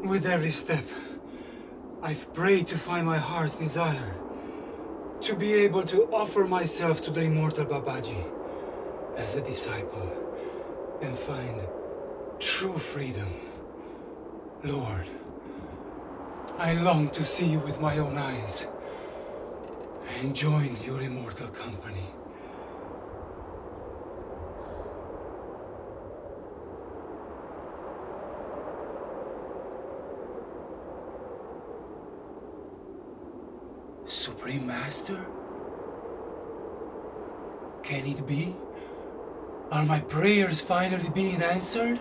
With every step, I've prayed to find my heart's desire, to be able to offer myself to the immortal Babaji as a disciple and find true freedom. Lord, I long to see you with my own eyes and join your immortal company. Supreme Master? Can it be? Are my prayers finally being answered?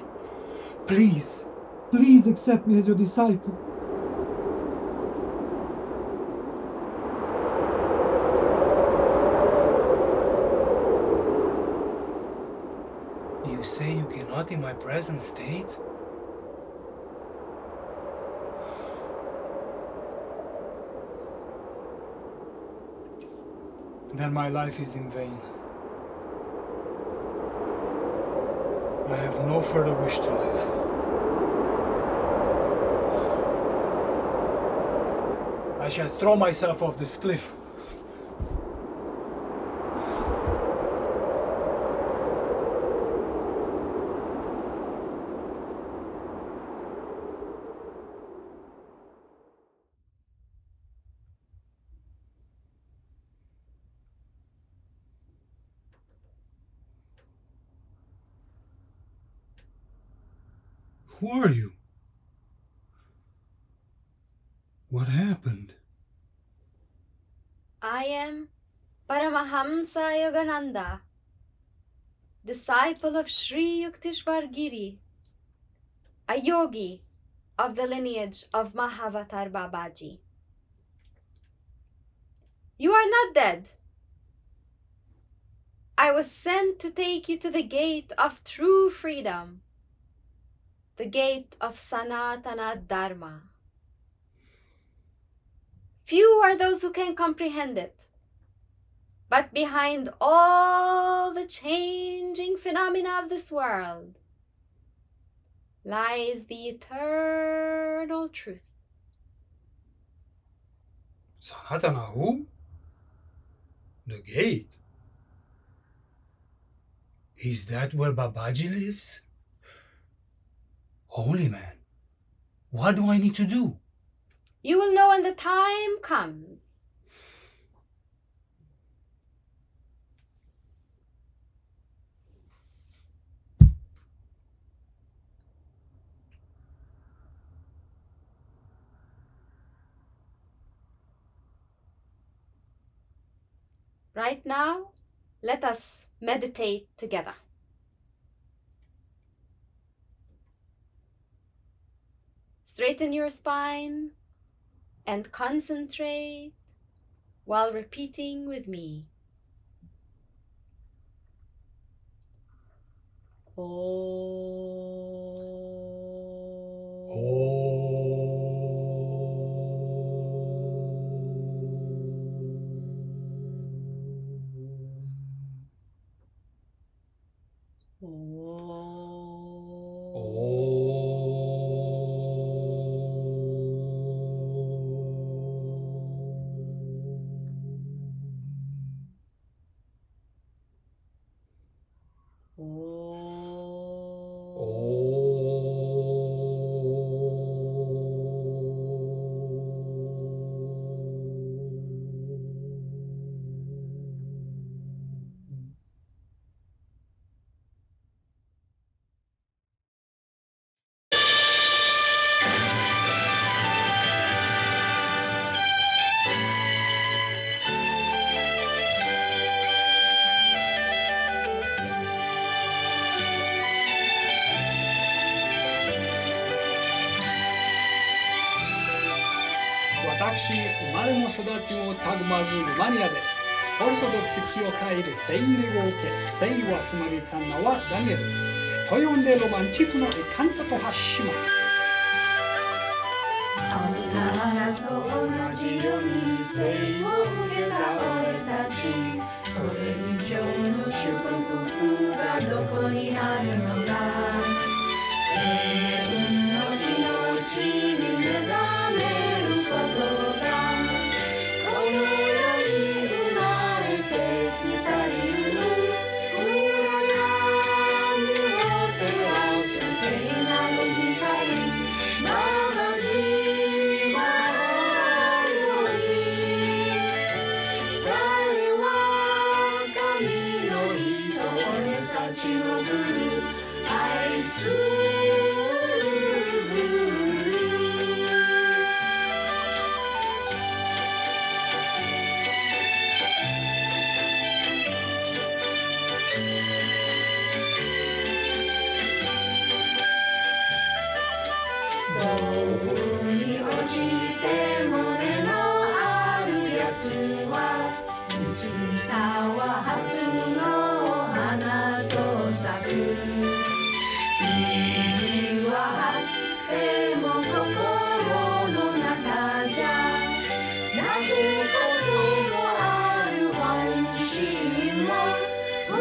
Please, please accept me as your disciple. You say you cannot in my present state? Then my life is in vain. I have no further wish to live. I shall throw myself off this cliff. Who are you? What happened? I am Paramahamsa Yogananda, disciple of Sri Yukteswar Giri, a yogi of the lineage of Mahavatar Babaji. You are not dead. I was sent to take you to the gate of true freedom, the gate of Sanatana Dharma. Few are those who can comprehend it, but behind all the changing phenomena of this world lies the eternal truth. Sanatana who? The gate? Is that where Babaji lives? Holy man, what do I need to do? You will know when the time comes. Right now, let us meditate together. Straighten your spine and concentrate while repeating with me.私、生まれも育ちもたぐまずルマニアです。オルソドクス教会で聖霊を受け、聖はすまれた名はダニエル。人呼んでロマンチックのエカンタと発します。あなたと同じように聖を受けた俺たち。これ以上の祝福がどこにあるのか。永遠の命に道具に押して漏れのあるやつはいつかは蓮の花と咲く意地はあっても心の中じゃ泣くこともある本心は本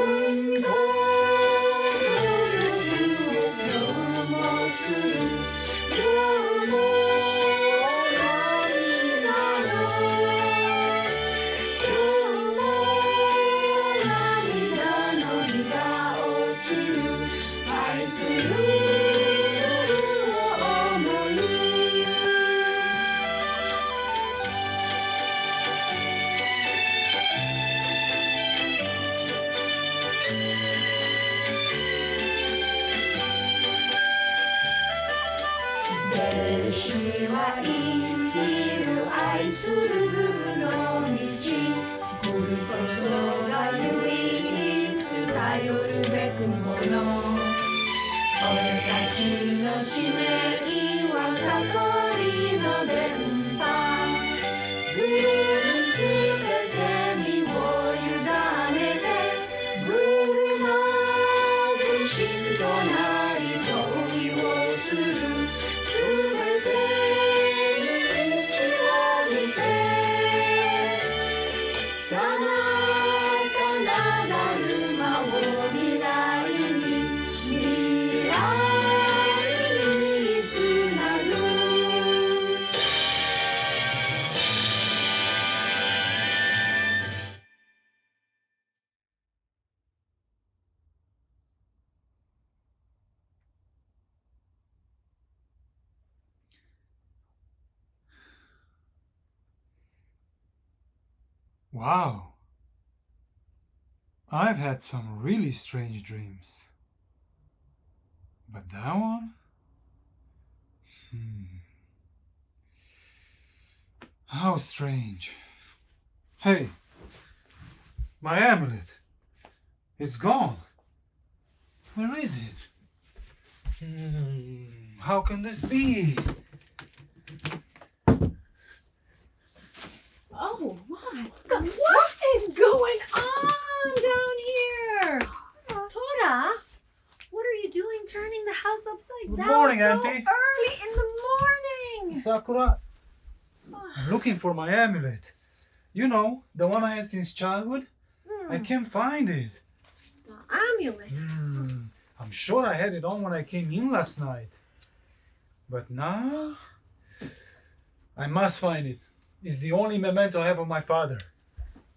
当の欲を今日もする今日も涙の今日も涙の日が落ちる愛する想い弟子は生きる愛するグルの道グルこそが唯一頼るべくもの俺たちの使命は悟りの伝播グルにすべて身を委ねてグルの分身となり恋をするすべてに一を見てサナタナダルマを未来に未来につなぐWow. I've had some really strange dreams. But that one? How strange. Hey, my amulet. It's gone. Where is it? How can this be? Oh my God, what is going on down here? Tora, what are you doing turning the house upside Good down morning, so Auntie. early in the morning? Sakura, I'm looking for my amulet. You know, the one I had since childhood. I can't find it. The amulet. I'm sure I had it on when I came in last night. But now, I must find it. It's the only memento I have of my father.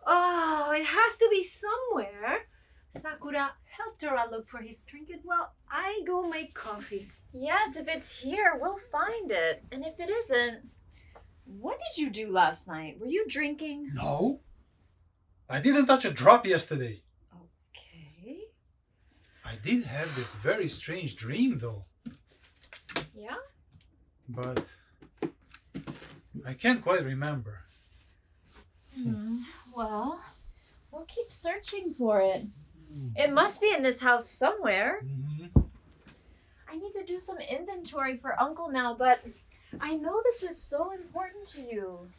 Oh, it has to be somewhere. Sakura, help Tora look for his trinket while I go make coffee. Yes, if it's here, we'll find it. And if it isn't, what did you do last night? Were you drinking? No. I didn't touch a drop yesterday. Okay. I did have this very strange dream, though. Yeah? But I can't quite remember. Well, we'll keep searching for it. It must be in this house somewhere. I need to do some inventory for Uncle now, but I know this is so important to you.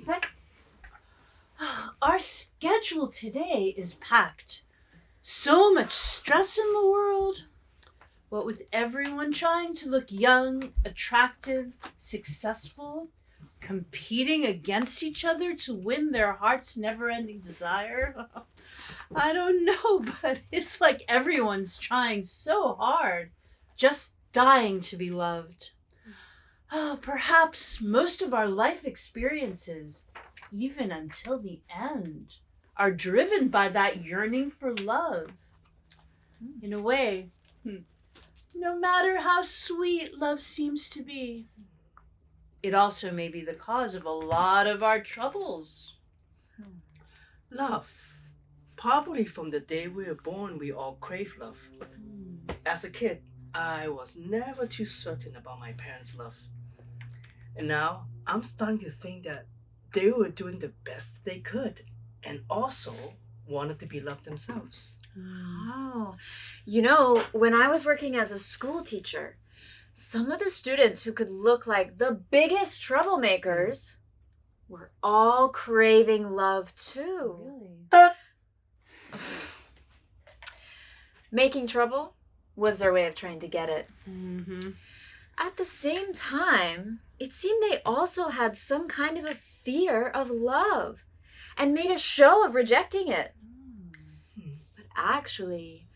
But our schedule today is packed. So much stress in the world. What with everyone trying to look young, attractive, successful, competing against each other to win their heart's never-ending desire. I don't know, but it's like everyone's trying so hard, just dying to be loved. Perhaps most of our life experiences, even until the end, are driven by that yearning for love. In a way, no matter how sweet love seems to be, it also may be the cause of a lot of our troubles. Love. Probably from the day we were born, we all crave love. As a kid, I was never too certain about my parents' love. And now, I'm starting to think that they were doing the best they could and also wanted to be loved themselves. Oh, you know, when I was working as a school teacher, Some of the students who could look like the biggest troublemakers were all craving love too. Really? Making trouble was their way of trying to get it. Mm-hmm. At the same time, it seemed they also had some kind of a fear of love and made a show of rejecting it. But actually,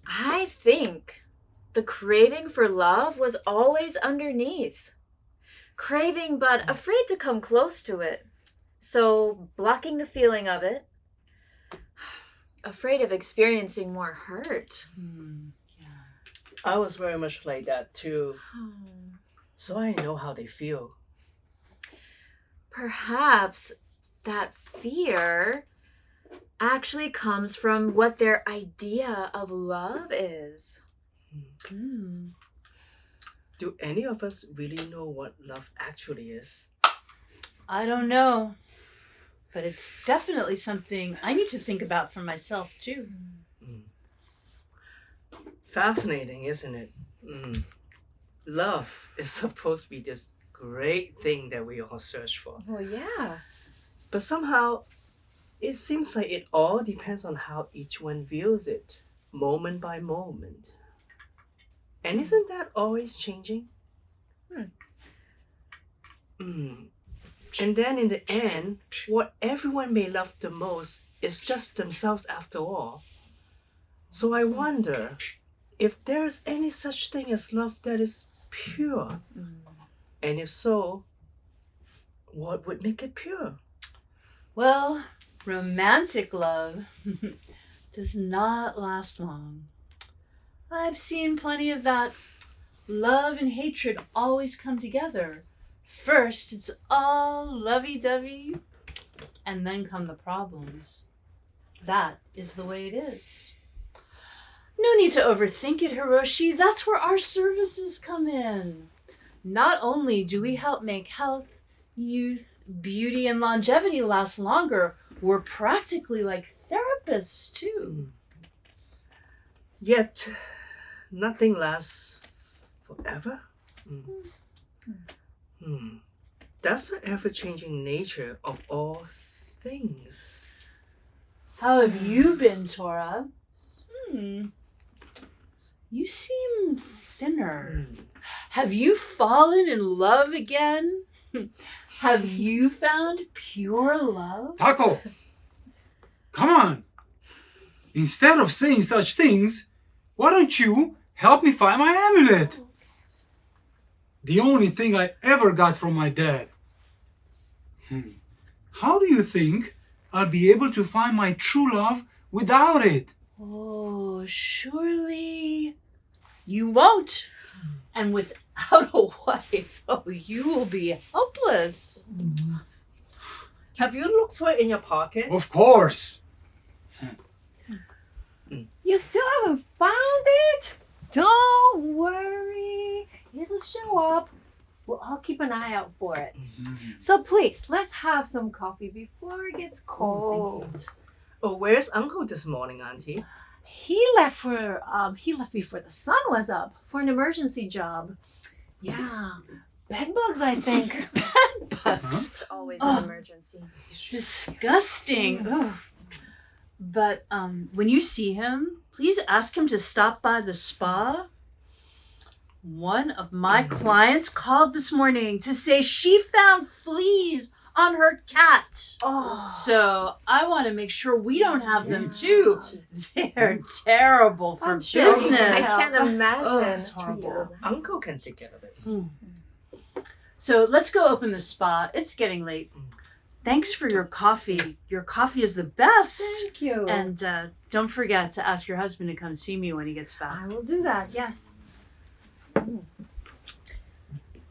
I think the craving for love was always underneath. Craving but afraid to come close to it. So blocking the feeling of it. Afraid of experiencing more hurt. I was very much like that too. Oh. So I know how they feel. Perhaps that fear actually comes from what their idea of love is. Do any of us really know what love actually is? I don't know. But it's definitely something I need to think about for myself too. Fascinating, isn't it? Love is supposed to be this great thing that we all search for. Well, yeah. But somehow, it seems like it all depends on how each one views it, moment by moment. And isn't that always changing? And then in the end, what everyone may love the most is just themselves after all. So I wonder if there's any such thing as love that is pure. And if so, what would make it pure? Well, romantic love does not last long. I've seen plenty of that. Love and hatred always come together. First, it's all lovey-dovey, and then come the problems. That is the way it is. No need to overthink it, Hiroshi. That's where our services come in. Not only do we help make health, youth, beauty, and longevity last longer, we're practically like therapists, too. Yet, nothing lasts forever. That's the ever-changing nature of all things. How have you been, Tora? You seem thinner. Have you fallen in love again? Have you found pure love? Taco! Come on! Instead of saying such things, why don't you help me find my amulet? The only thing I ever got from my dad. How do you think I'll be able to find my true love without it? Oh, surely you won't. And without a wife, you will be helpless. Have you looked for it in your pocket? Of course. You still haven't found it? Don't worry. It'll show up. We'll all keep an eye out for it. So please, let's have some coffee before it gets cold. Oh, where's Uncle this morning, Auntie? He left before the sun was up for an emergency job. Yeah. Bed bugs, I think. Bed bugs. It's always an emergency. Disgusting. Ugh. But when you see him, please ask him to stop by the spa. One of my clients called this morning to say she found fleas on her cat. So I want to make sure we don't have them too. They're terrible for business. I can't imagine. It's horrible. Uncle can take care of it. So let's go open the spa. It's getting late. Thanks for your coffee. Your coffee is the best. Thank you. And don't forget to ask your husband to come see me when he gets back. I will do that, yes.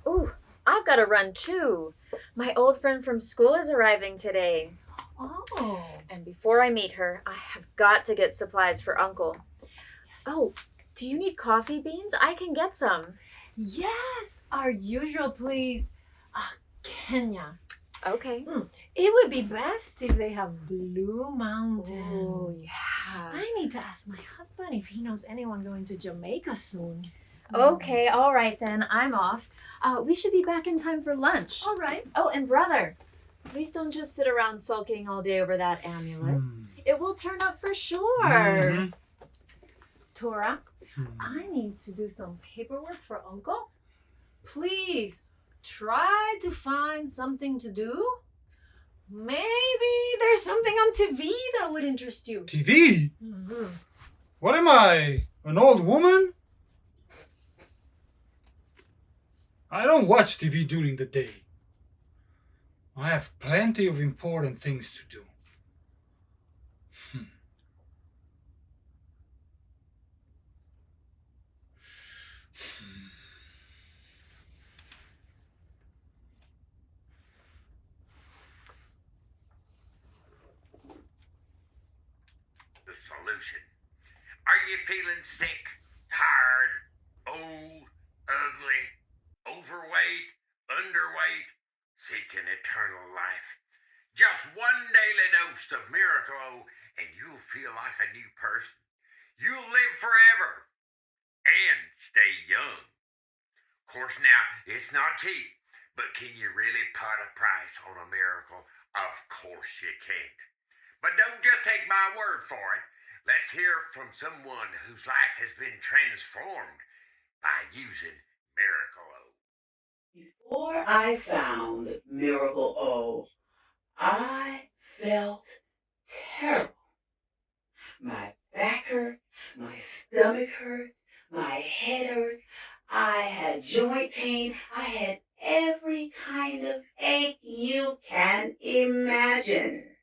Ooh, I've got to run too. My old friend from school is arriving today. Oh. And before I meet her, I have got to get supplies for Uncle. Yes. Oh, do you need coffee beans? I can get some. Yes, our usual, please. Kenya. Okay. It would be best if they have Blue Mountain. Oh, yeah. I need to ask my husband if he knows anyone going to Jamaica soon. Okay, all right then. I'm off. We should be back in time for lunch. All right. Oh, and brother, please don't just sit around sulking all day over that amulet. It will turn up for sure. Tora, I need to do some paperwork for Uncle. Please try to find something to do. Maybe there's something on TV that would interest you. TV? What am I, an old woman? I don't watch TV during the day. I have plenty of important things to do. The solution. Are you feeling sick, tired, old, ugly, overweight, underweight, seeking eternal life? Just one daily dose of Miracle O and you'll feel like a new person. You'll live forever and stay young. Of course, now, it's not cheap, but can you really put a price on a miracle? Of course you can't. But don't just take my word for it. Let's hear from someone whose life has been transformed by using Miracle O. Before I found Miracle O, I felt terrible. My back hurt, my stomach hurt, my head hurt, I had joint pain, I had every kind of ache you can imagine.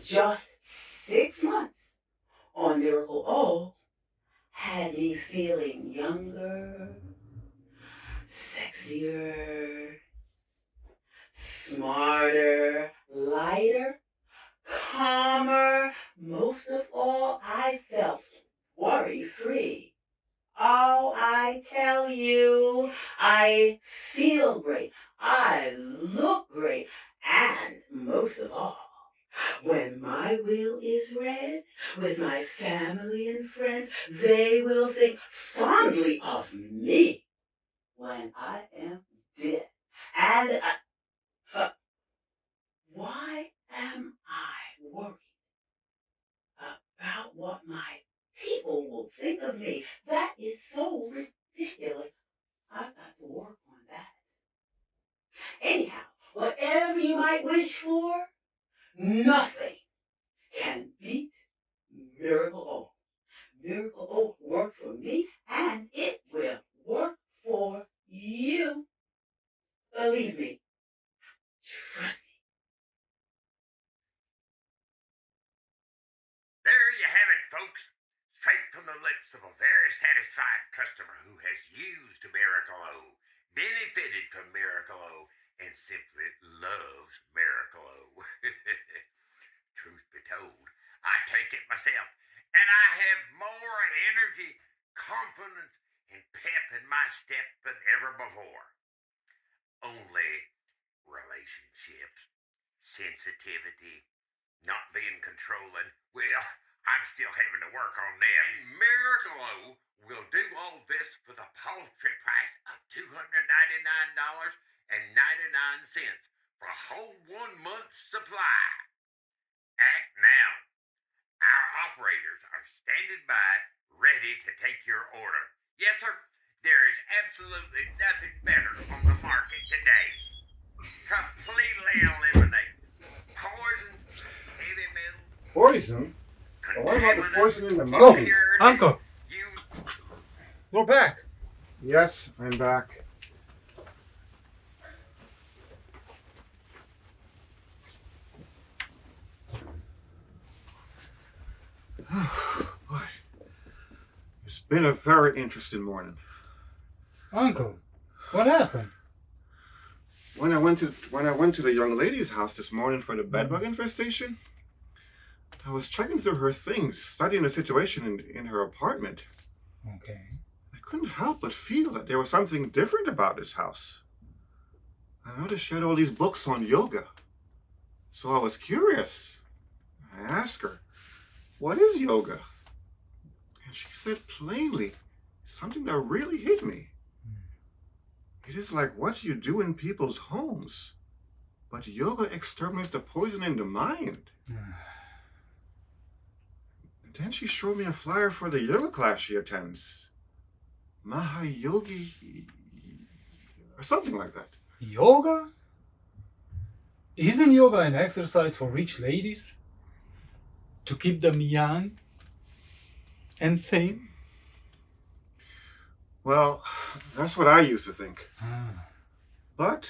Just 6 months on Miracle O had me feeling younger, sexier, smarter, lighter, calmer. Most of all, I felt worry-free. Oh, I tell you, I feel great, I look great, and most of all, when my will is read with my family and friends, they will think fondly of me when I am dead. And why am I worried about what my people will think of me? That is so ridiculous. I've got to work on that. Anyhow, whatever you might wish for, nothing can beat Miracle O. Miracle O worked for me, and it will work for you. Believe me. Trust me. There you have it, folks. Straight from the lips of a very satisfied customer who has used Miracle O, benefited from Miracle O, and simply loves Miracle O. Truth be told, I take it myself, and I have more energy, confidence, and pep in my step than ever before. Only relationships, sensitivity, not being controlling, well, I'm still having to work on them. And Miracle O will do all this for the paltry price of $299.99 for a whole 1 month's supply. Act now. Our operators are standing by, ready to take your order. Yes, sir. There is absolutely nothing better on the market today. Completely eliminate poison, heavy metal. Poison? Well, what about the poison in the Oh, mountain? Uncle, we're back. Yes, I'm back. Boy, it's been a very interesting morning. Uncle, what happened? When I went to the young lady's house this morning for the bedbug infestation, I was checking through her things, studying the situation in her apartment. Okay. I couldn't help but feel that there was something different about this house. I noticed she had all these books on yoga. So I was curious. I asked her, "What is yoga?" And she said plainly, something that really hit me. It is like what you do in people's homes, but yoga exterminates the poison in the mind. And then she showed me a flyer for the yoga class she attends. Mahayogi, or something like that. Yoga? Isn't yoga an exercise for rich ladies? To keep them young and thin? Well, that's what I used to think. But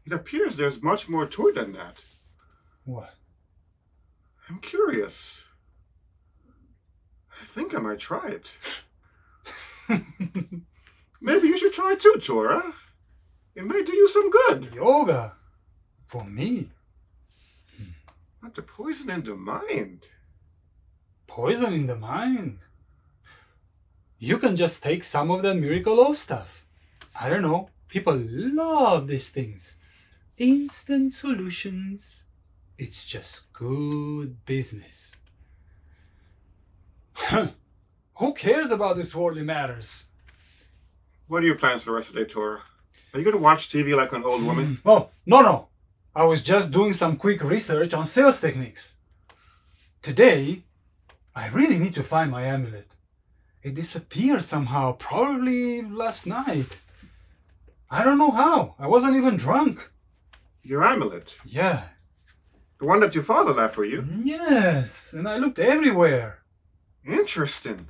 it appears there's much more to it than that. What? I'm curious. I think I might try it. Maybe you should try too, Tora. It may do you some good. Yoga? For me? Not to poison in the mind. Poison in the mind? You can just take some of that miracle oil stuff. I don't know. People love these things. Instant solutions. It's just good business. Who cares about these worldly matters? What are your plans for the rest of the day, Tora? Are you going to watch TV like an old woman? Oh, no. I was just doing some quick research on sales techniques. Today, I really need to find my amulet. It disappeared somehow, probably last night. I don't know how. I wasn't even drunk. Your amulet? Yeah. The one that your father left for you? Yes, and I looked everywhere. Interesting.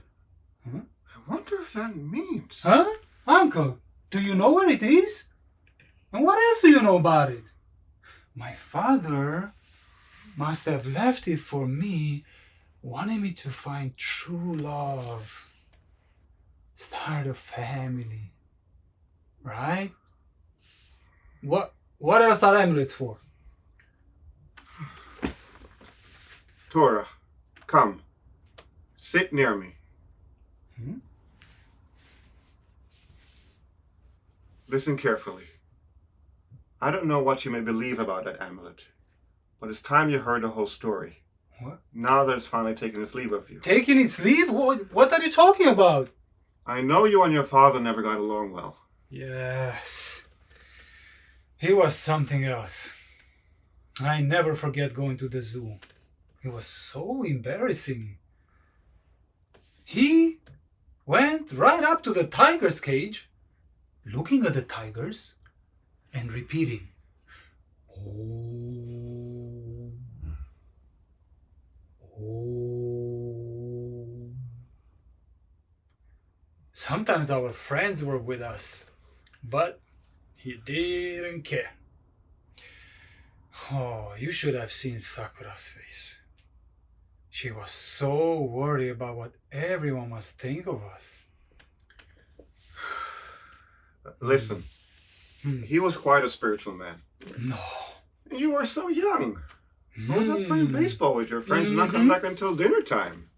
Huh? I wonder if that means... Huh? Uncle, do you know where it is? And what else do you know about it? My father must have left it for me, wanting me to find true love. Start a family. Right? What else are amulets for? Tora, come. Sit near me. Listen carefully. I don't know what you may believe about that amulet, but it's time you heard the whole story. What? Now that it's finally taken its leave of you. Taking its leave? What are you talking about? I know you and your father never got along well. Yes. He was something else. I never forget going to the zoo. It was so embarrassing. He went right up to the tiger's cage, looking at the tigers and repeating, "Oh, oh." Sometimes our friends were with us, but he didn't care. Oh, you should have seen Sakura's face. She was so worried about what everyone must think of us. Listen, he was quite a spiritual man. No. You were so young. I was up playing baseball with your friends, not come back until dinner time.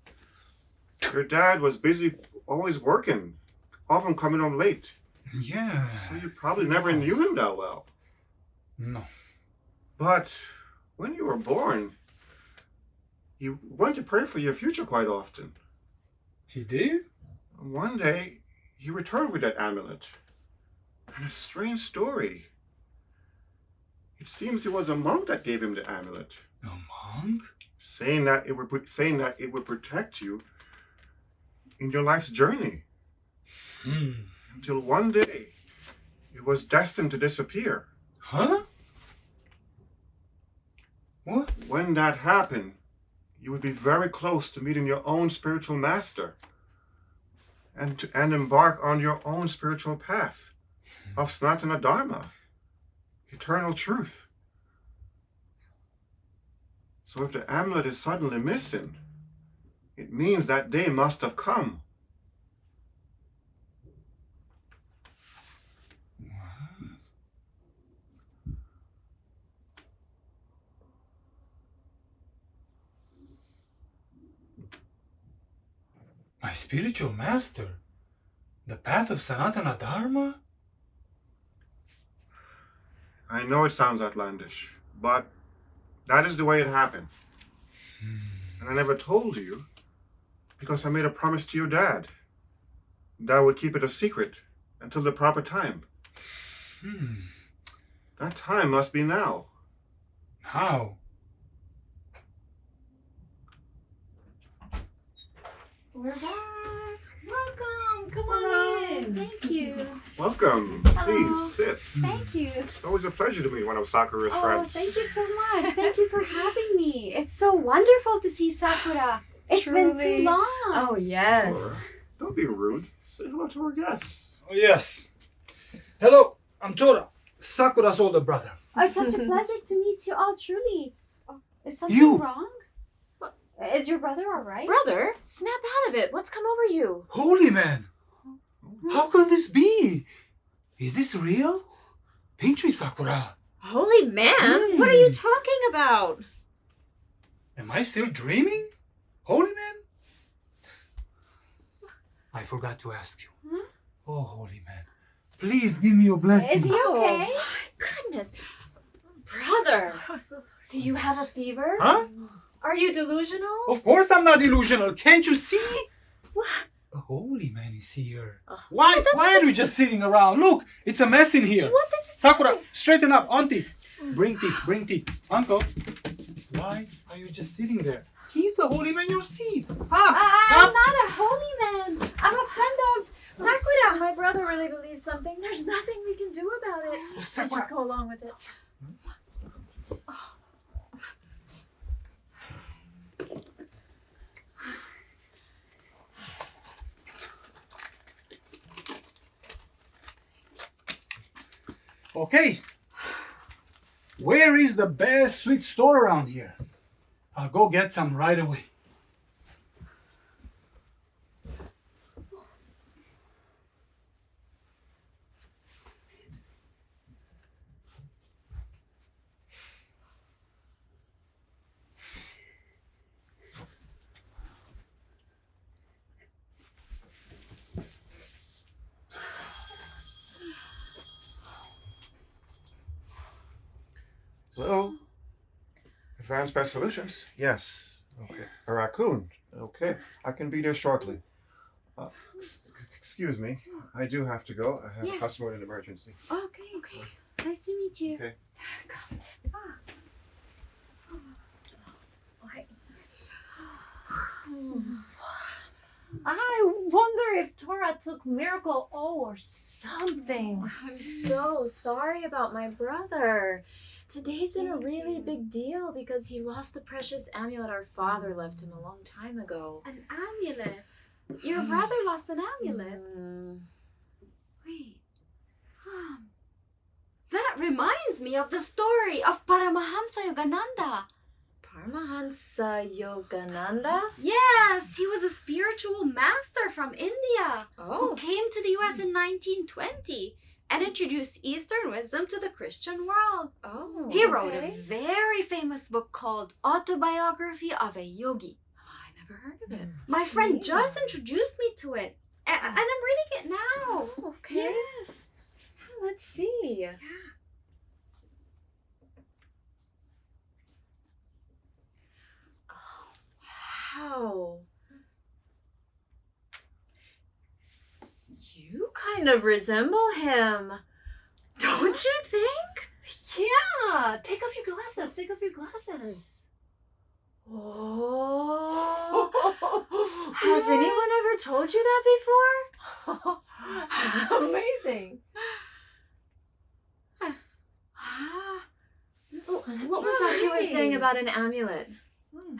Your dad was busy, always working, often coming home late. Yeah. So you probably never knew him that well. No. But when you were born, you went to pray for your future quite often. He did? One day, he returned with that amulet. And a strange story. It seems it was a monk that gave him the amulet. A monk? Saying that it would protect you in your life's journey. Until one day, it was destined to disappear. Huh? What? When that happened, you would be very close to meeting your own spiritual master and embark on your own spiritual path of Sanatana Dharma, eternal truth. So if the amulet is suddenly missing, it means that day must have come. My spiritual master? The path of Sanatana Dharma? I know it sounds outlandish, but that is the way it happened. And I never told you because I made a promise to your dad. Thou would keep it a secret until the proper time. That time must be now. How? We're back. Welcome. Come Hello. on in. Thank you. Welcome. Please sit. Thank you. It's always a pleasure to meet one of Sakura's Oh, friends. thank you so much. Thank you for having me. It's so wonderful to see Sakura. It's been Truly. too long. Oh, yes. Sure. Don't be rude. Say hello to our guests. Oh, yes. Hello, I'm Tora, Sakura's older brother. Oh, it's such a pleasure to meet you all, truly. Oh, is something You. wrong? Is your brother all right? Brother, snap out of it. What's come over you? Holy man! How can this be? Is this real? Pinchy Sakura. Holy man? What are you talking about? Am I still dreaming? Holy man? I forgot to ask you. Oh, holy man. Please give me your blessing. Is he okay? Oh, my goodness. Brother, do you have a fever? Huh? Are you delusional? Of course I'm not delusional. Can't you see? What? The holy man is here. Why are we just sitting around? Look, it's a mess in here. What? That's Sakura, straighten up. Auntie, bring tea. Uncle, why are you just sitting there? Give the holy man your seat. I'm not a holy man. I'm a friend of Sakura. My brother really believes something. There's nothing we can do about it. Let's Sakura. just go along with it. Okay. Where is the best sweet store around here? I'll go get some right away. Hello? Advanced Best Solutions? Yes. Okay. A raccoon? Okay. I can be there shortly. Excuse me. I do have to go. I have a customer with an emergency. Okay. Nice to meet you. Okay. I wonder if Tora took miracle O or something. I'm so sorry about my brother. Today's been a really big deal because he lost the precious amulet our father left him a long time ago. An amulet. Your brother lost an amulet. Wait. That reminds me of the story of Paramahamsa Yogananda. Paramahansa Yogananda? Yes, he was a spiritual master from India who Oh, came to the US in 1920 and introduced Eastern wisdom to the Christian world. oh. He wrote okay. a very famous book called Autobiography of a Yogi. I never heard of it. My friend just introduced me to it, and I'm reading it now. Okay. Yes. Let's see. Wow. You kind of resemble him. Don't you think? Yeah, take off your glasses. Oh. Has anyone ever told you that before? Amazing. What was that you were saying about an amulet?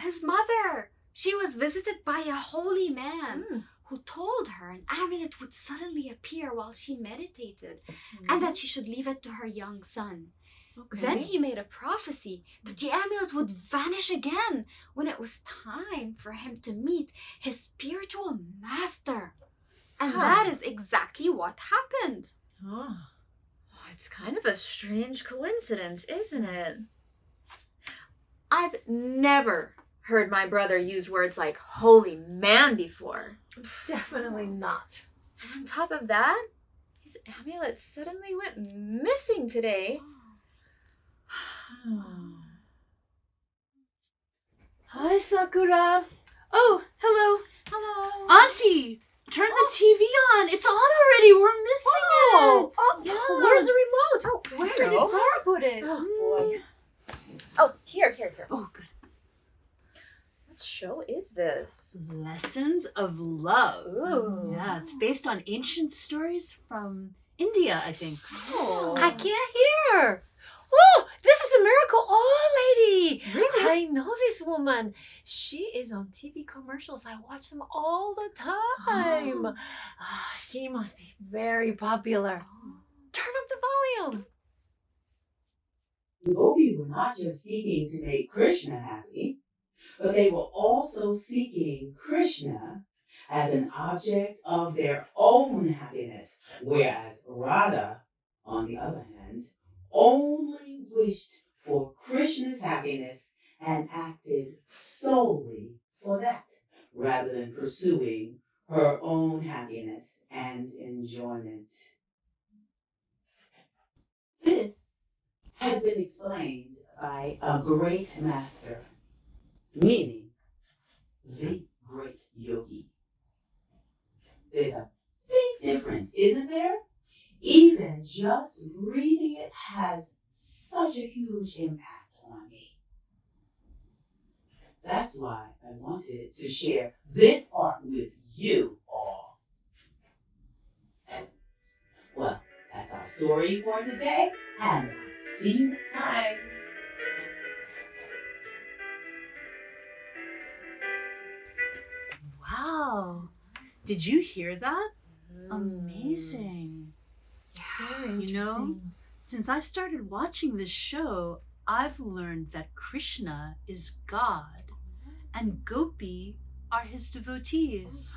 His mother. She was visited by a holy man who told her an amulet would suddenly appear while she meditated and that she should leave it to her young son. Okay. Then he made a prophecy that the amulet would vanish again when it was time for him to meet his spiritual master. And that is exactly what happened. Oh, it's kind of a strange coincidence, isn't it? I've never heard my brother use words like holy man before. Definitely not. And on top of that, his amulet suddenly went missing today. Hi, Sakura. Oh, hello. Hello. Auntie, turn the TV on. It's on already. We're missing it. Oh, where's the remote? Oh, where did go. Clara put it? Oh boy. Oh, here. Oh, good. What show is this? Lessons of Love. Ooh. Yeah, it's based on ancient stories from India, I think. Oh. I can't hear. Oh, this is a miracle oil lady. Really? I know this woman. She is on TV commercials. I watch them all the time. She must be very popular. Turn up the volume. The gopis were not just seeking to make Krishna happy, but they were also seeking Krishna as an object of their own happiness, whereas Radha, on the other hand, only wished for Krishna's happiness and acted solely for that, rather than pursuing her own happiness and enjoyment. This has been explained by a great master, meaning the great yogi. There's a big difference, isn't there? Even just reading it has such a huge impact on me. That's why I wanted to share this part with you all. Well, that's our story for today, and I'll see you next time. Wow. Did you hear that? Amazing. Very You know, since I started watching this show, I've learned that Krishna is God and Gopi are his devotees.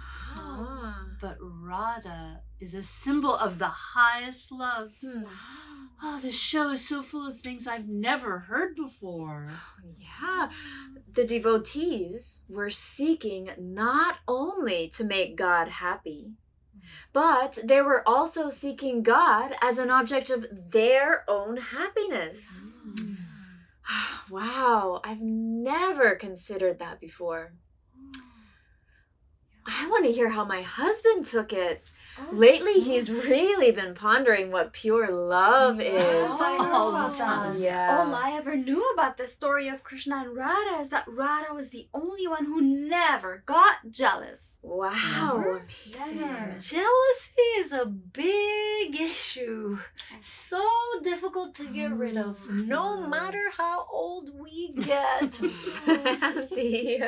But Radha is a symbol of the highest love. Oh, this show is so full of things I've never heard before. Yeah, the devotees were seeking not only to make God happy, but they were also seeking God as an object of their own happiness. Wow, I've never considered that before. I want to hear how my husband took it. Lately, he's really been pondering what pure love is. All the time. Yeah. All I ever knew about the story of Krishna and Radha is that Radha was the only one who never got jealous. Wow, amazing. Jealousy is a big issue. So difficult to get rid of, no matter how old we get. Auntie.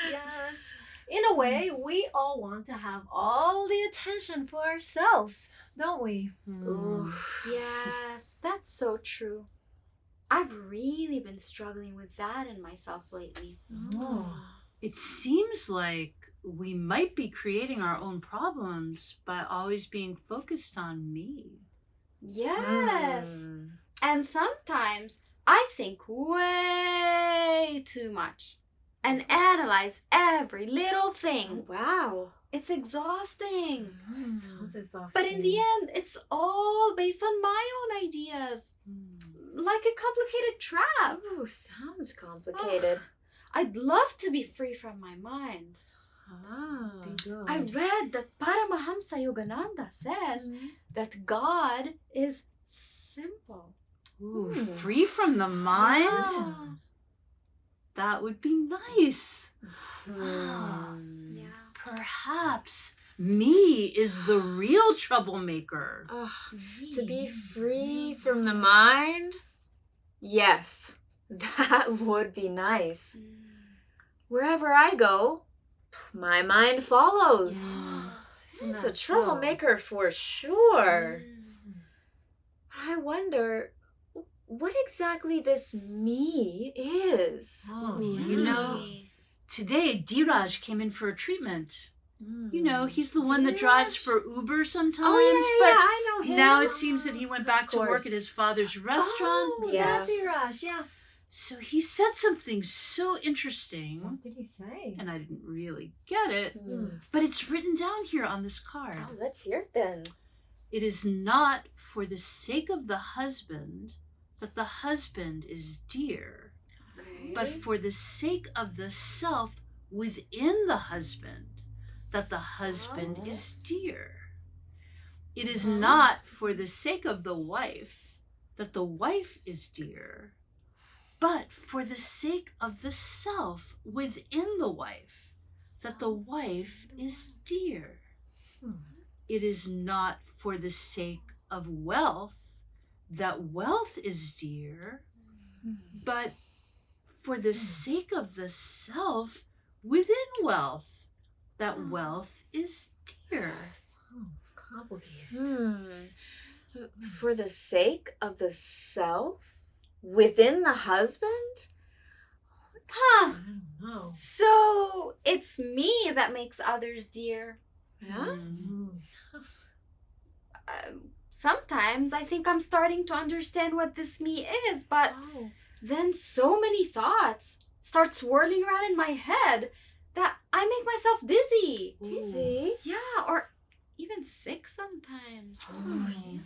Yes. In a way, we all want to have all the attention for ourselves, don't we? Yes, that's so true. I've really been struggling with that in myself lately. It seems like we might be creating our own problems by always being focused on me. Yes. And sometimes I think way too much and analyze every little thing. Wow. It's exhausting. Sounds exhausting. But in the end, it's all based on my own ideas. Like a complicated trap. Oh, sounds complicated. I'd love to be free from my mind. I read that Paramahamsa Yogananda says that God is simple. Ooh, free from the mind? Yeah. That would be nice. Yeah. Perhaps me is the real troublemaker. To be free from the mind? Yes, that would be nice. Wherever I go, my mind follows. It's a troublemaker for sure. I wonder what exactly this me is. You know, today Dheeraj came in for a treatment. You know, he's the one that drives for Uber sometimes. But I know him. now it seems that he went back to work course. at his father's restaurant. That's Dheeraj, yeah. So he said something so interesting. What did he say? And I didn't really get it. But it's written down here on this card. Oh, let's hear it then. It is not for the sake of the husband that the husband is dear, but for the sake of the self within the husband, that the husband is dear. It is not for the sake of the wife that the wife is dear, but for the sake of the self within the wife that the wife is dear. It is not for the sake of wealth that wealth is dear, but for the sake of the self within wealth that wealth is dear. Sounds complicated. For the sake of the self within the husband? Huh. I don't know. So it's me that makes others dear. Yeah? Sometimes I think I'm starting to understand what this me is, but Oh. then so many thoughts start swirling around in my head that I make myself dizzy. Dizzy? Yeah, or even sick sometimes. Really?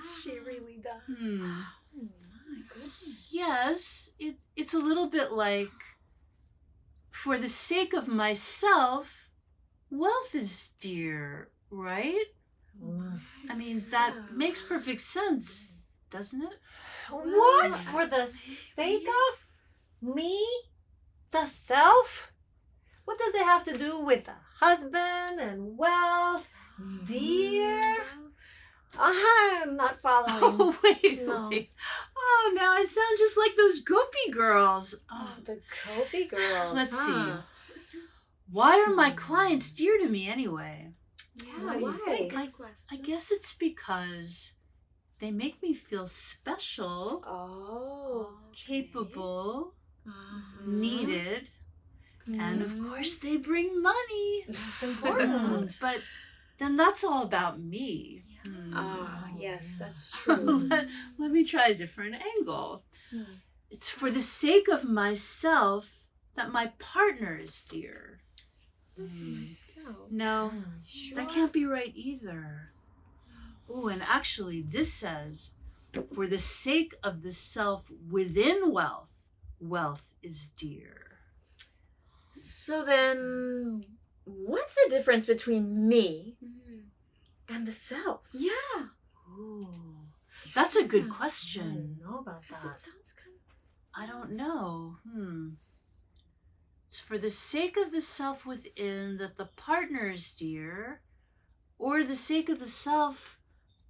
She really does. My goodness. Yes, it's a little bit like, for the sake of myself, wealth is dear, right? I mean, that makes perfect sense, doesn't it? What? For the sake of me? The self? What does it have to do with the husband and wealth? Dear? I'm not following. Oh, wait. No. Oh, now I sound just like those Gopi girls. Oh, the Gopi girls. Let's huh? see. Why are my clients dear to me anyway? Yeah, What do you why? think? I guess it's because they make me feel special, Oh. capable, Uh-huh. needed, and of course they bring money. That's important. But then that's all about me. Ah, yes, that's true. Let me try a different angle. Hmm. It's for the sake of myself that my partner is dear. Myself. No, that can't be right either. Oh, and actually this says, for the sake of the self within wealth, wealth is dear. So then, what's the difference between me and the self? Yeah. Ooh, that's a good I question. don't know about Because that. it sounds kind I don't know. It's for the sake of the self within that the partner is dear, or the sake of the self,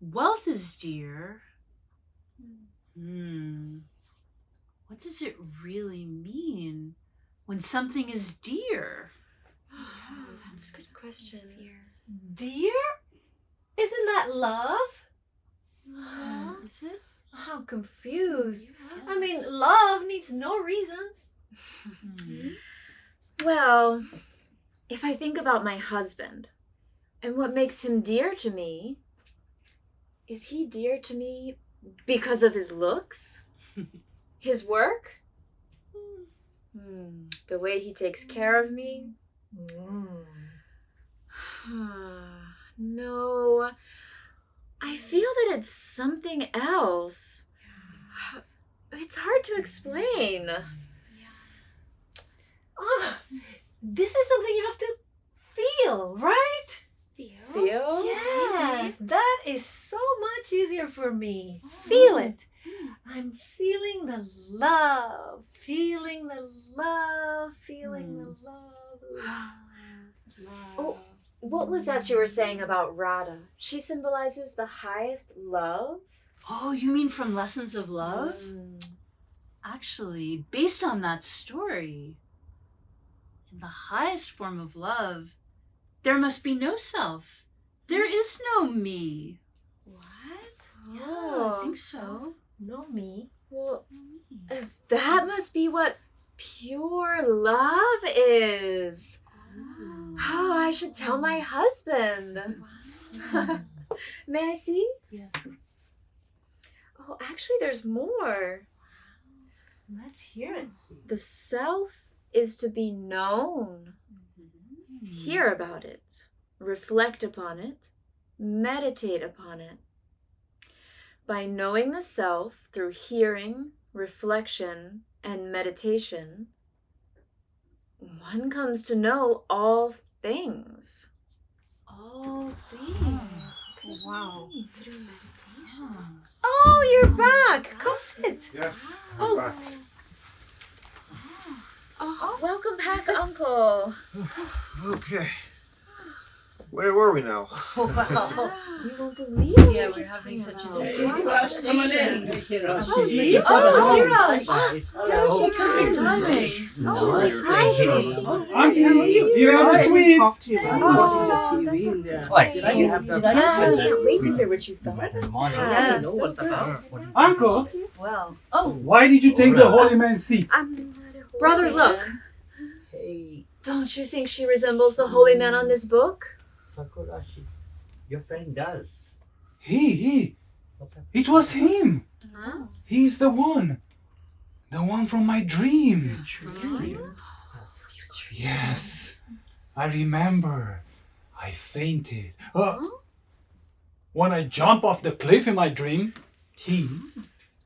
wealth is dear. What does it really mean when something is dear? that's a good question. Dear? Isn't that love? Is it? I'm confused. I mean, love needs no reasons. Well, if I think about my husband and what makes him dear to me, is he dear to me because of his looks? His work? The way he takes care of me? No, I feel that it's something else. It's hard to explain. This is something you have to feel, right? Feel? Yes, that is so much easier for me. Feel it. I'm feeling the love, feeling the love, feeling the love. Oh, what was that you were saying about Radha? She symbolizes the highest love? Oh, you mean from Lessons of Love? Actually, based on that story, in the highest form of love, there must be no self. There is no me. What? Yeah, I think so. No me. Well, that must be what pure love is. Oh, I should tell my husband. May I see? Yes. Oh, actually, there's more. Let's hear it. The self is to be known. Hear about it, reflect upon it, meditate upon it. By knowing the self through hearing, reflection, and meditation, one comes to know all things. All things. Wow. Oh, you're back. Come sit. Yes, Oh. I'm back. Oh, welcome back, Uncle. Okay. Where were we now? Wow. You won't believe it. Yeah, we're having such an Hey, Rush, come on in. Oh, Zira. She perfect timing. Uncle, you have a sweet. Watching the TV in there. Oh, I see you have the Yeah, I picture. can't wait to hear what you thought. Good morning. I Yes. know what's about. Uncle, Well, why did you take the holy man's seat? Brother, look. Hey, Don't you think she resembles the holy man on this book? Sakurashi, your friend does. He. What's up? It was him. Huh? He's the one. The one from my dream. Yes. I remember. I fainted. When I jumped off the cliff in my dream, he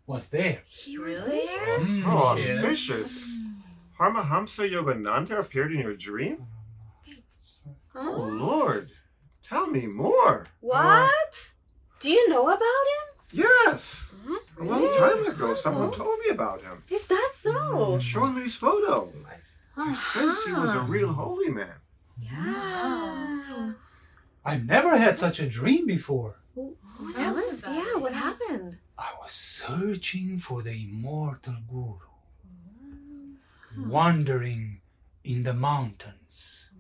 was there. He was there? Oh, auspicious. Paramahamsa Yogananda appeared in your dream? Oh, Lord. Tell me more. What? Do you know about him? Yes. A long time ago, someone told me about him. Is that so? Showed me his photo. He says he was a real holy man. Yes. I've never had such a dream before. Tell us, yeah, what happened? I was searching for the immortal guru, wandering in the mountains,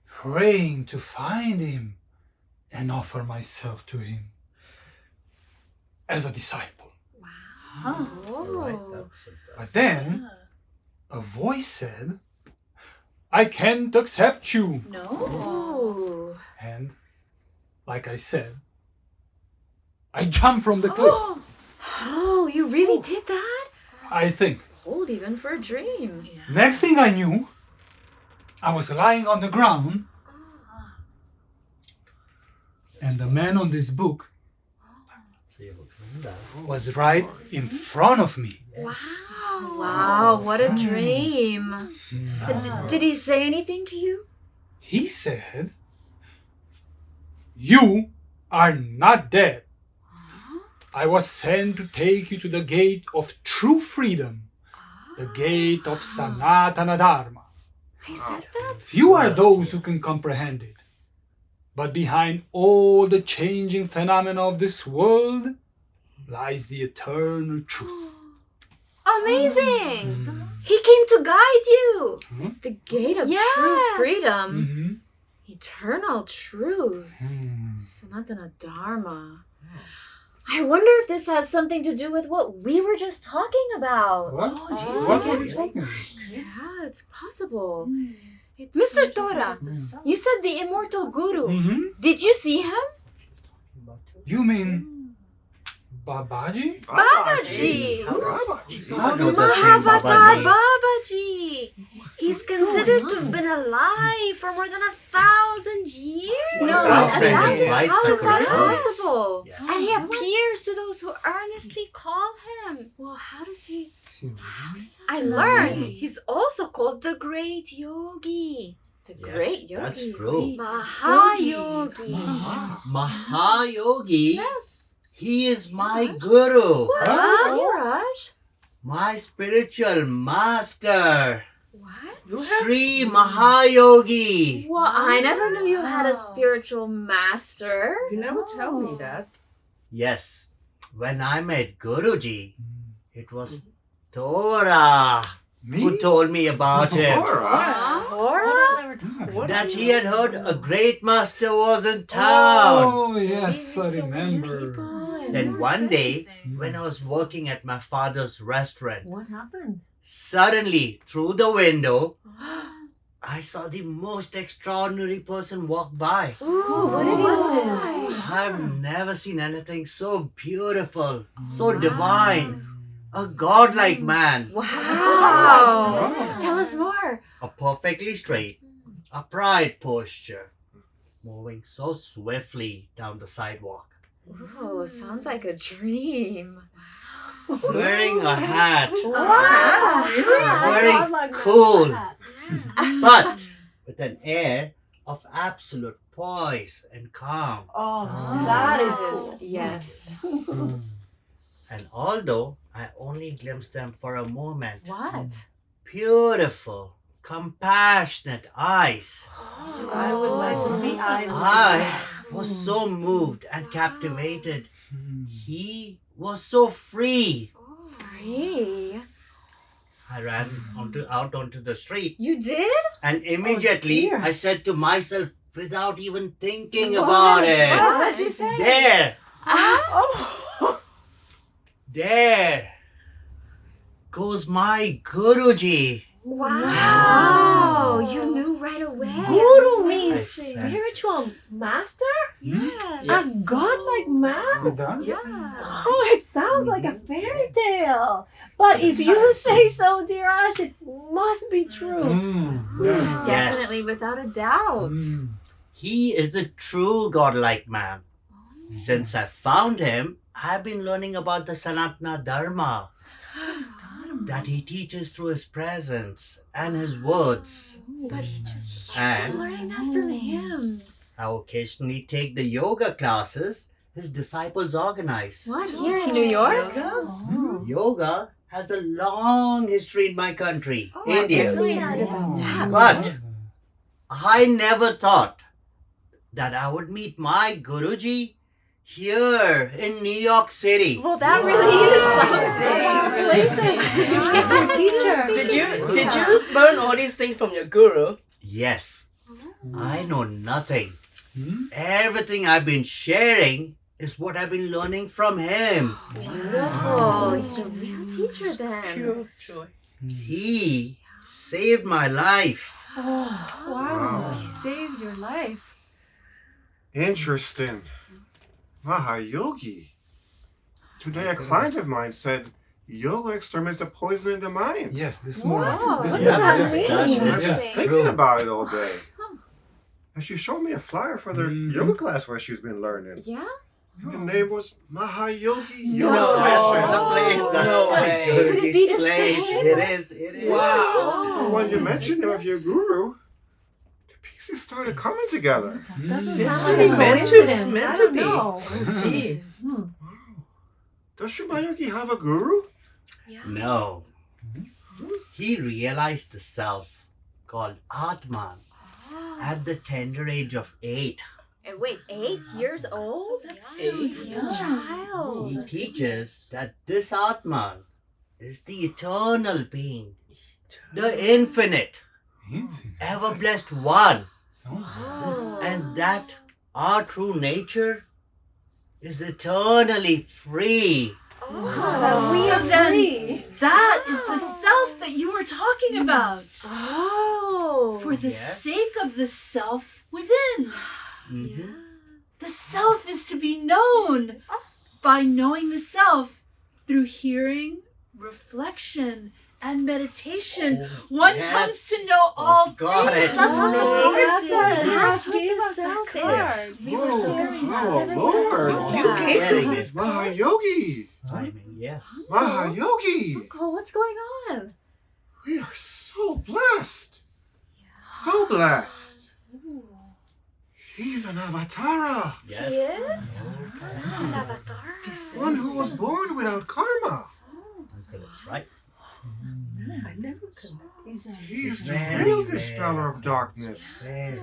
praying to find him and offer myself to him as a disciple. Oh. But then a voice said, I can't accept you. No. And like I said, I jumped from the cliff. Oh, you really did that? I think. Bold even for a dream. Next thing I knew, I was lying on the ground, and the man on this book was right in front of me. Wow, what a dream. Did he say anything to you? He said, you are not dead. I was sent to take you to the gate of true freedom, the gate of Sanatana Dharma. He said that? Few are those who can comprehend it. But behind all the changing phenomena of this world lies the eternal truth. Amazing! He came to guide you. The gate of true Yes. freedom. Eternal truth. Sanatana Dharma. I wonder if this has something to do with what we were just talking about. What were you talking about? Yeah, it's possible. It's Mr. Tora, you said the immortal guru. Did you see him? You mean Babaji? Babaji! Mahavatar Mahayogi Babaji! He's considered to have been alive for more than 1,000 years. No, That's right, how he's right, is that Sakura. possible? Yes. And he appears to those who earnestly call him. Well, how does he... I learned he's also called the Great Yogi. The Yes, great yogi. that's true. Mahayogi. Mahayogi, Yes. he is my guru, Raj? my spiritual master, What? Sri Mahayogi. Well, I never knew you had a spiritual master. You never tell me that. Yes, when I met Guruji, it was Tora who told me about him. Torah? That he had heard a great master was in town. Oh, yes, I remember. Then one day, when I was working at my father's restaurant, What happened? suddenly, through the window, I saw the most extraordinary person walk by. Ooh, what did he say? I've never seen anything so beautiful, so divine. A godlike man, Wow. Tell us more. a perfectly straight, upright posture, moving so swiftly down the sidewalk, Oh, sounds like a dream. wearing a hat, Wow. very cool, but with an air of absolute poise and calm. Oh, That is cool. yes. And although I only glimpsed them for a moment, What? beautiful, compassionate eyes. I would like to see eyes. I was so moved and captivated. He was so free. Free. I ran out onto the street, You did? and immediately dear. I said to myself, without even thinking about it, What did you say? there, Oh. there goes my Guruji. Wow. You knew right away. Guru means Amazing. spiritual master? Yes. A godlike man? Yeah. Oh, it sounds like a fairy tale. But if you say so, dear Ash, it must be true. Yes. Definitely, without a doubt. He is a true godlike man. Since I found him, I've been learning about the Sanatana Dharma that he teaches through his presence and his words. But he's And learning that from him. I occasionally take the yoga classes his disciples organize. What? Here in New York? Yoga has a long history in my country, India. Definitely heard about that. But I never thought that I would meet my Guruji here in New York City. Well, that really is something. It's your teacher. Did you learn all these things from your guru? Yes, I know nothing. Everything I've been sharing is what I've been learning from him. Beautiful. He's a real teacher then. Pure joy. He saved my life. Oh, wow. He saved your life. Interesting. Mahayogi. Today a client of mine said yoga exterminates the poison in the mind. Yes, this morning. Wow, This what morning. does that Yeah. mean? I've been thinking about it all day. And she showed me a flyer for the yoga class where she's been learning. Yeah? The name was Mahayogi No. Yoga Session. The place, that's No my way. Could it be Guruji's the place. same? It is, it is. Wow. So when you mentioned him as your guru, the pieces started coming together. Doesn't It's sound really like a meant to. coincidence. It's meant I to don't be. know. Gee. Does Mahayogi have a guru? No. He realized the self called Atman at the tender age of 8. And wait, 8 years old? That's so Eight? young. Child. He teaches that this Atman is the eternal being, the infinite, ever blessed one, Oh. and that our true nature is eternally free. That we So are then- free. That is the self that you were talking about. Oh. For the Yes. sake of the self within. Mhm. The self is to be known. By knowing the self through hearing, reflection, and meditation, one yes. comes to know all got things. it. That's what the card That's says. That's what Gave the us that self is. card. We were so Oh, Lord. You gave Getting them this Mahayogi. timing, yes. Mahayogi. Uncle, what's going on? We are so blessed. So blessed. He's an avatara. Yes. He is? One who was born without karma. Uncle is right. I never could. He's the Very, real very dispeller of darkness. Very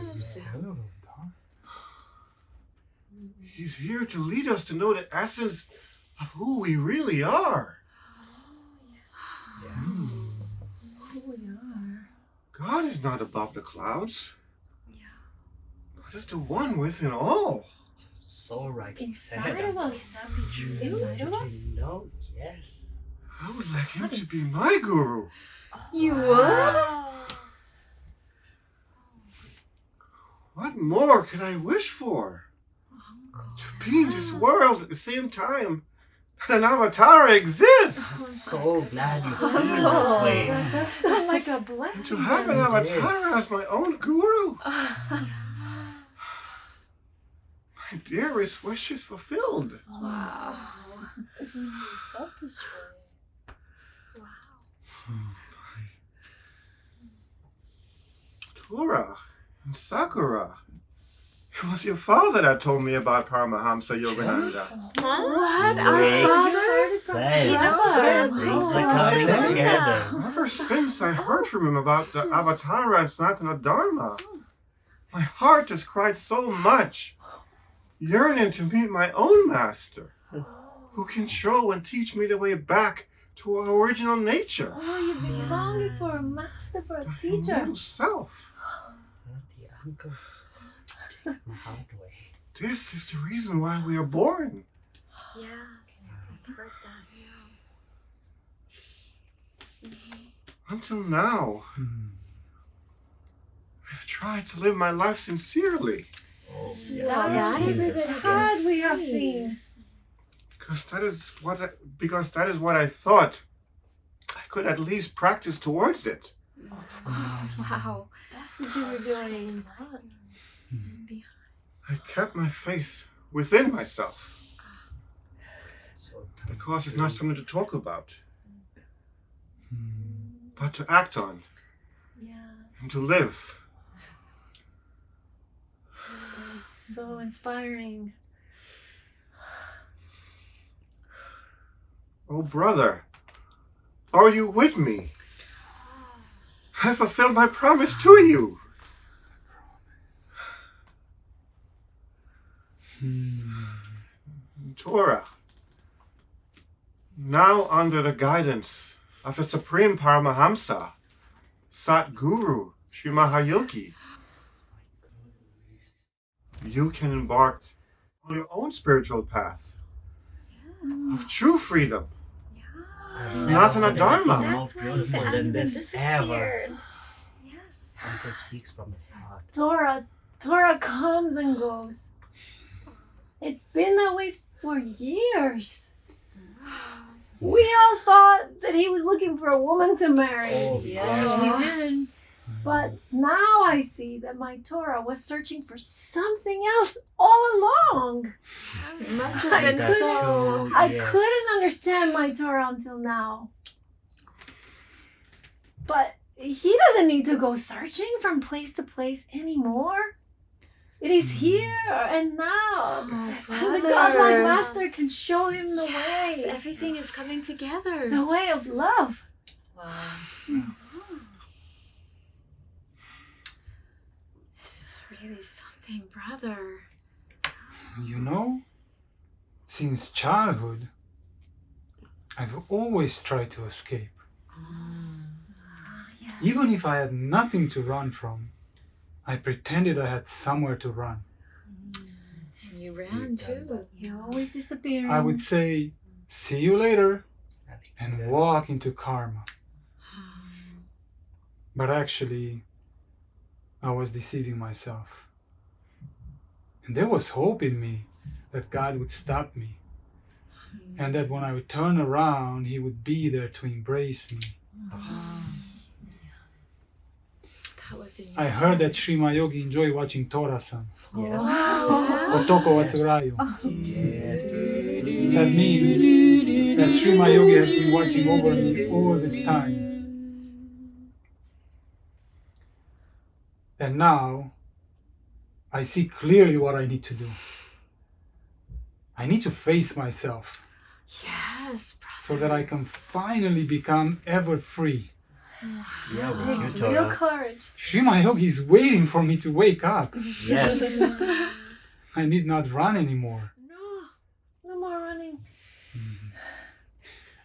He's here to lead us to know the essence of who we really are. God is not above the clouds. God is the one within all. so rightly Inside said. of us. Inside of us. No, yes. I would like him to be my guru. You would? What more could I wish for? To be in this world at the same time that an avatar exists. So glad you feel this way. That sounds like a And blessing. to have an avatar as my own guru. My dearest wish is fulfilled. Wow. I never felt this way. Tora, And Sakura, it was your father that told me about Paramahamsa Yogananda. What? Wait, Our father? say, You know, things are coming together. Ever since I heard from him about the Avatara and Sanatana Dharma, my heart has cried so much, yearning to meet my own master, who can show and teach me the way back to our original nature. Oh, you've been longing for a master, for a My teacher. immortal self. The uncles take my heart away. This is the reason why we are born. Yeah, I've heard that, Until now, I've tried to live my life sincerely. Oh, Yeah, everybody God, we have seen. Because that is what I thought I could at least practice towards it. Wow. That's what you were doing. I kept my faith within myself. Because it's not something to talk about, but to act on and to live. It's so inspiring. Oh, brother, are you with me? I fulfilled my promise to you. Torah, now under the guidance of the Supreme Paramahamsa, Satguru Sri Mahayogi, you can embark on your own spiritual path of true freedom. Sanatana Dharma. More beautiful than this ever. Yes. Uncle speaks from his heart. Torah comes and goes. It's been that way for years. We all thought that he was looking for a woman to marry. Oh, Yes, we did. But now I see that my Torah was searching for something else all along. It must I have been got so. you, I yes. couldn't understand my Torah until now. But he doesn't need to go searching from place to place anymore. It is here and now. Oh, And the brother. godlike master can show him the Yes, way. everything is coming together. The way of love. Wow. This is really something, brother. You know, since childhood, I've always tried to escape. Even if I had nothing to run from, I pretended I had somewhere to run. And you ran too. You're always disappearing. I would say, see you later, and walk into karma. But actually, I was deceiving myself. And there was hope in me that God would stop me, and that when I would turn around, He would be there to embrace me. That was in I heard that Sri Mahayogi enjoyed watching Torah-san, Yes. Otoko Wa Tsulaiyo. Yes. That means that Sri Mahayogi has been watching over me all this time. And now, I see clearly what I need to do. I need to face myself Yes, brother. so that I can finally become ever free. Yeah, with you, Takes real Torah. courage. Sri Mahayogi is waiting for me to wake up. Yes. I need not run anymore. No more running.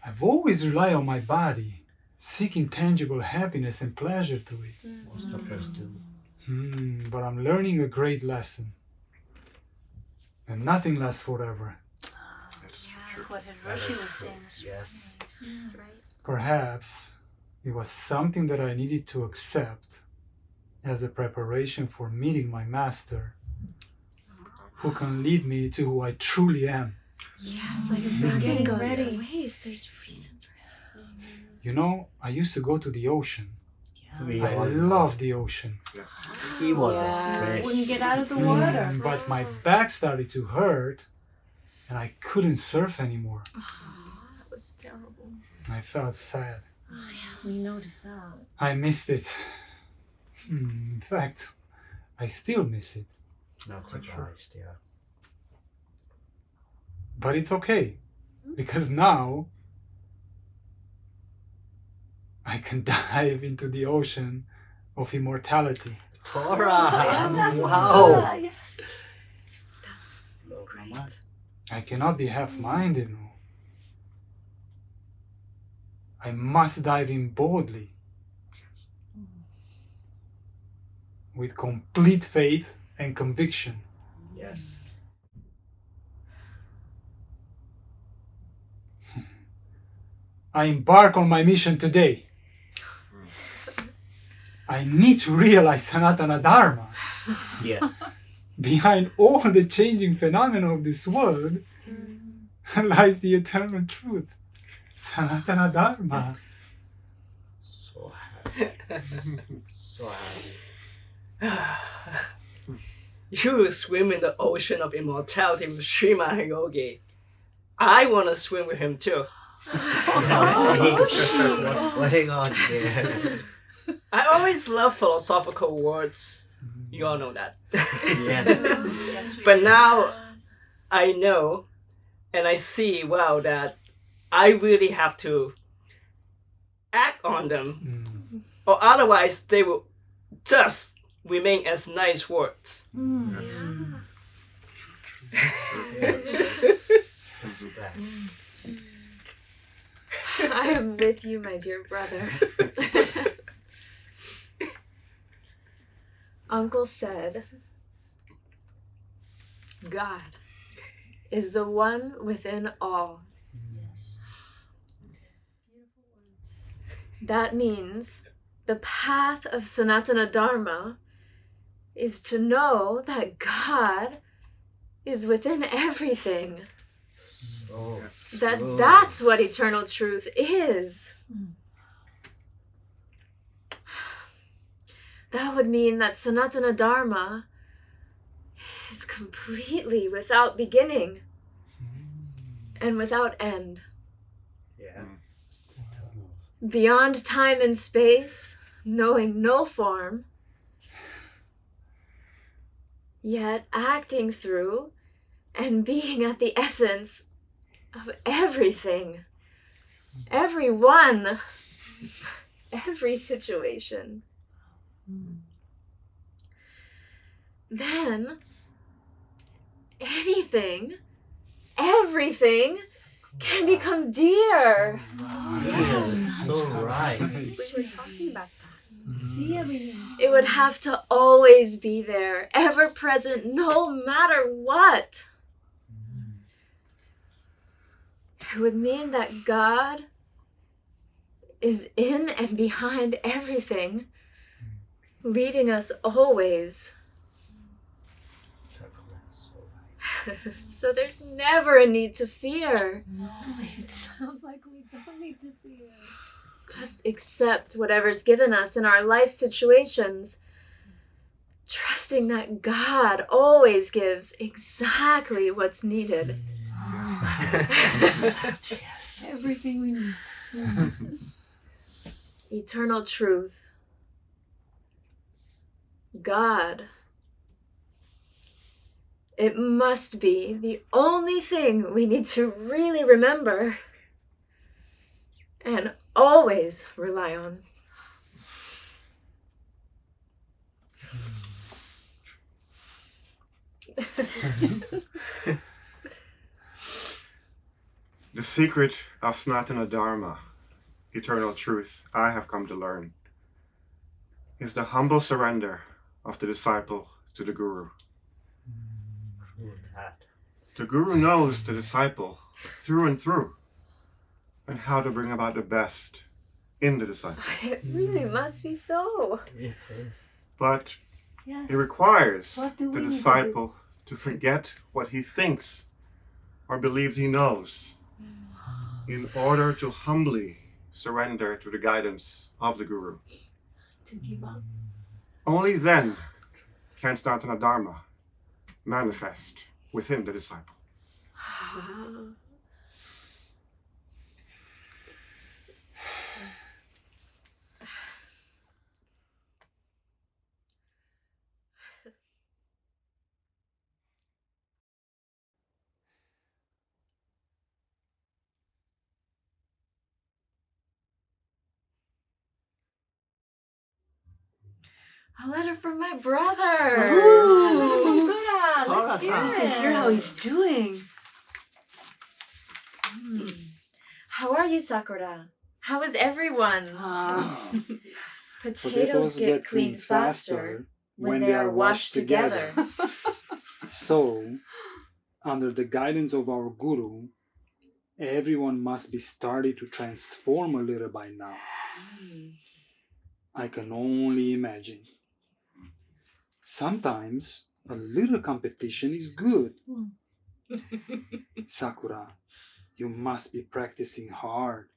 I've always relied on my body, seeking tangible happiness and pleasure through it. Most of us do. But I'm learning a great lesson. And nothing lasts forever. That's Yeah. true. What Hiroshi was saying was Yes. That's right. Perhaps it was something that I needed to accept as a preparation for meeting my master, who can lead me to who I truly am. Yes, like Getting nothing goes ready. to waste. There's reason for it. You know, I used to go to the ocean. We I all love the ocean. Yes. He was Yeah. a fish. Wouldn't get out of the water. But my back started to hurt, and I couldn't surf anymore. Oh, that was terrible. I felt sad. We noticed that. I missed it. In fact, I still miss it. Not surprised, yeah. But it's okay, because now I can dive into the ocean of immortality. Tora! Wow. Wow! Yes. That's Blow my great. mind. I cannot be half-minded. No. I must dive in boldly, with complete faith and conviction. Yes. I embark on my mission today. I need to realize Sanatana Dharma. Yes. Behind all the changing phenomena of this world lies the eternal truth. Sanatana Dharma. So happy. So happy. You swim in the ocean of immortality with Sri Mahayogi. I want to swim with him too. What's going on here? I always love philosophical words. You all know that. Yes. But now I know and I see, wow, that I really have to act on them. Or otherwise they will just remain as nice words. I am with you, my dear brother. Uncle said, God is the one within all. Yes. Beautiful words. That means the path of Sanatana Dharma is to know that God is within everything. So That's what eternal truth is. That would mean that Sanatana Dharma is completely without beginning and without end. Yeah. Beyond time and space, knowing no form, yet acting through and being at the essence of everything, everyone, every situation. Then anything, everything can become dear. Yes. So right. We were talking about that. See everything. It would have to always be there, ever present, no matter what. It would mean that God is in and behind everything, leading us always. So there's never a need to fear. No, it sounds like we don't need to fear. Just accept whatever's given us in our life situations, trusting that God always gives exactly what's needed. Yes. Everything we need. Eternal truth. God. It must be the only thing we need to really remember and always rely on. The secret of Sanatana Dharma, eternal truth, I have come to learn, is the humble surrender of the disciple to the Guru. The Guru knows the disciple through and through, and how to bring about the best in the disciple. It really must be so. It is. But Yes. it requires What do we the need to disciple to forget what he thinks or believes he knows in order to humbly surrender to the guidance of the Guru. To give up. Only then can Sanatana Dharma manifest within the disciple. A letter from my brother. Ooh. Let's hear Tora-san. To hear how it. he's doing. How are you, Sakura? How is everyone? Potatoes get cleaned faster when they are washed together. So, under the guidance of our guru, everyone must be starting to transform a little by now. I can only imagine. Sometimes a little competition is good. Sakura, you must be practicing hard.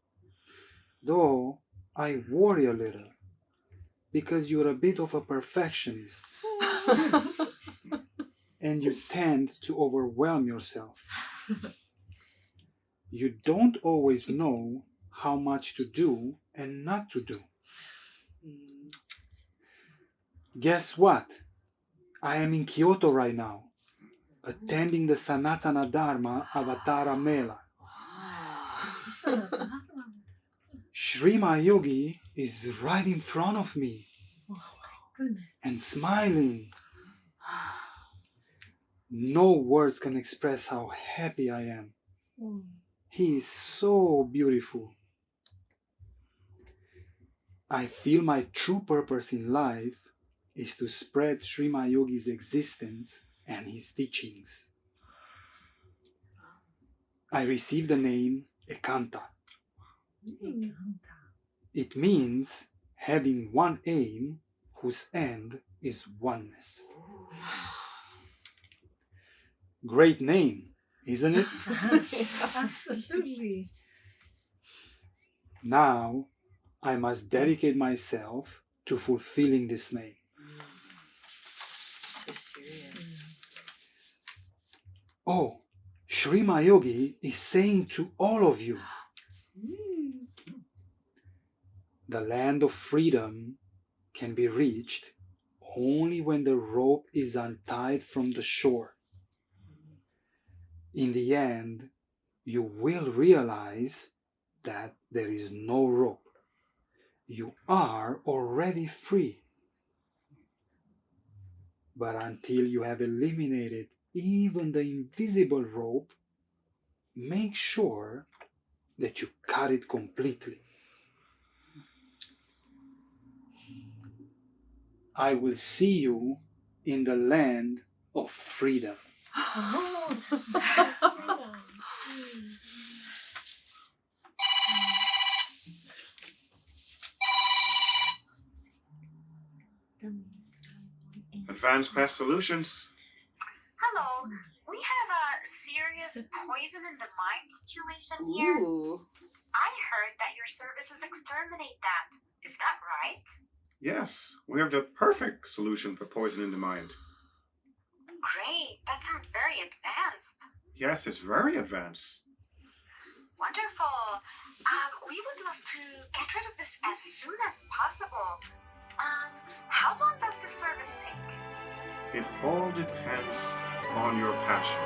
Though I worry a little because you're a bit of a perfectionist and you tend to overwhelm yourself. You don't always know how much to do and not to do. Guess what? I am in Kyoto right now, attending the Sanatana Dharma Avatara Mela. Sri Mahayogi is right in front of me and smiling. No words can express how happy I am. He is so beautiful. I feel my true purpose in life is to spread Sri Mahayogi's existence and his teachings. I received the name Ekanta. It means having one aim whose end is oneness. Great name, isn't it? Absolutely. Now I must dedicate myself to fulfilling this name. So serious. Oh, Sri Mahayogi is saying to all of you, the land of freedom can be reached only when the rope is untied from the shore. In the end, you will realize that there is no rope. You are already free. But until you have eliminated even the invisible rope, make sure that you cut it completely. I will see you in the land of freedom. Advanced class solutions. Hello, we have a serious poison in the mind situation here. Ooh. I heard that your services exterminate that. Is that right? Yes, we have the perfect solution for poison in the mind. Great, that sounds very advanced. Yes, it's very advanced. Wonderful. We would love to get rid of this as soon as possible. How long does the service take? It all depends on your passion.